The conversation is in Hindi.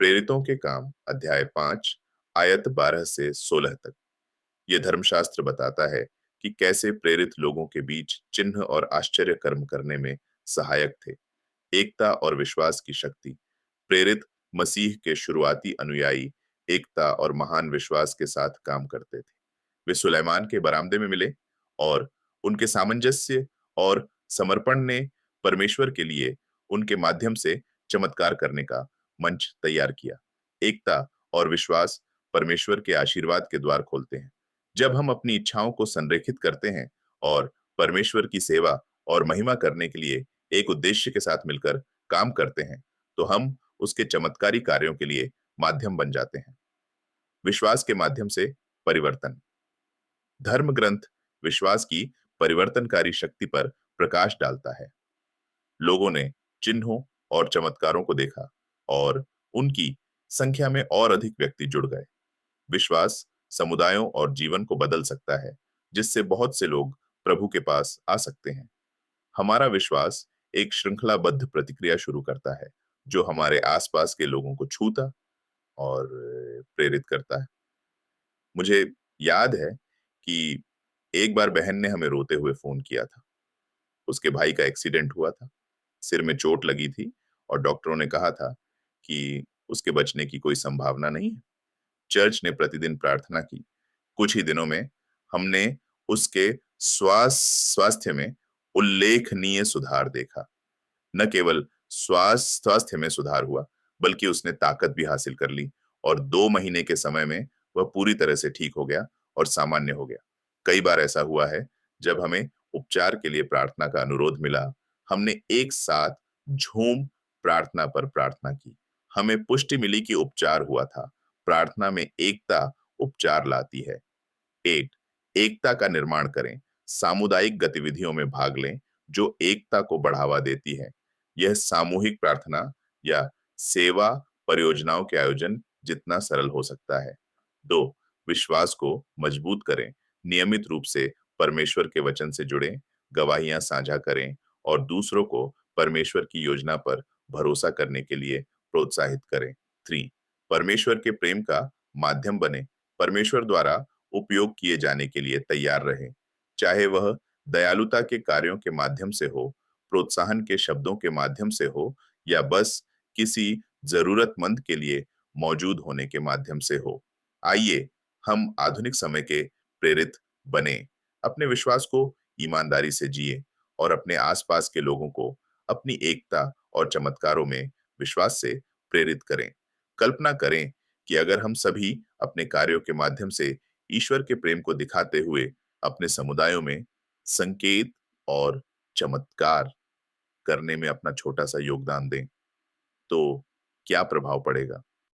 प्रेरितों के काम अध्याय 5 आयत 12 से 16 तक। ये धर्मशास्त्र बताता है कि कैसे प्रेरित लोगों के बीच चिन्ह और आश्चर्य कर्म करने में सहायक थे। एकता और विश्वास की शक्ति। प्रेरित मसीह के शुरुआती अनुयायी एकता और महान विश्वास के साथ काम करते थे। वे सुलेमान के बरामदे में मिले और उनके सामंजस्य और समर्पण ने परमेश्वर के लिए उनके माध्यम से चमत्कार करने का मंच तैयार किया। एकता और विश्वास परमेश्वर के आशीर्वाद के द्वार खोलते हैं। जब हम अपनी इच्छाओं को संरेखित करते हैं और परमेश्वर की सेवा और महिमा करने के लिए एक उद्देश्य के साथ मिलकर काम करते हैं, तो हम उसके चमत्कारी कार्यों के लिए माध्यम बन जाते हैं। विश्वास के माध्यम से परिवर्तन। धर्म ग्रंथ विश्वास की परिवर्तनकारी शक्ति पर प्रकाश डालता है। लोगों ने चिन्हों और चमत्कारों को देखा और उनकी संख्या में और अधिक व्यक्ति जुड़ गए। विश्वास समुदायों और जीवन को बदल सकता है, जिससे बहुत से लोग प्रभु के पास आ सकते हैं। हमारा विश्वास एक श्रृंखलाबद्ध प्रतिक्रिया शुरू करता है, जो हमारे आसपास के लोगों को छूता और प्रेरित करता है। मुझे याद है कि एक बार बहन ने हमें रोते हुए फ़ोन किया था। उसके भाई का एक्सीडेंट हुआ था, सिर में चोट लगी थी और डॉक्टरों ने कहा था कि उसके बचने की कोई संभावना नहीं है। चर्च ने प्रतिदिन प्रार्थना की। कुछ ही दिनों में हमने उसके स्वास्थ्य में उल्लेखनीय सुधार देखा। न केवल स्वास्थ्य में सुधार हुआ, बल्कि उसने ताकत भी हासिल कर ली और 2 महीने के समय में वह पूरी तरह से ठीक हो गया और सामान्य हो गया। कई बार ऐसा हुआ है, जब हमें उपचार के लिए प्रार्थना का अनुरोध मिला, हमने एक साथ झूम प्रार्थना पर प्रार्थना की। हमें पुष्टि मिली कि उपचार हुआ था। प्रार्थना में एकता उपचार लाती है। 8 एकता का निर्माण करें। सामुदायिक गतिविधियों में भाग लें, जो एकता को बढ़ावा देती है। यह सामूहिक प्रार्थना या सेवा परियोजनाओं के आयोजन जितना सरल हो सकता है। 2 विश्वास को मजबूत करें। नियमित रूप से परमेश्वर के वचन से जुड़ें, गवाहियां साझा करें और दूसरों को परमेश्वर की योजना पर भरोसा करने के लिए प्रोत्साहित करें। 3 परमेश्वर के प्रेम का माध्यम बने। परमेश्वर द्वारा उपयोग किए जाने के लिए तैयार रहें, चाहे वह दयालुता के कार्यों के माध्यम से हो, प्रोत्साहन के शब्दों के माध्यम से हो या बस किसी जरूरतमंद के लिए मौजूद होने के माध्यम से हो। आइए हम आधुनिक समय के प्रेरित बने, अपने विश्वास को ईमानदारी से जिए और अपने आसपास के लोगों को अपनी एकता और चमत्कारों में विश्वास से प्रेरित करें। कल्पना करें कि अगर हम सभी अपने कार्यों के माध्यम से ईश्वर के प्रेम को दिखाते हुए अपने समुदायों में संकेत और चमत्कार करने में अपना छोटा सा योगदान दें, तो क्या प्रभाव पड़ेगा?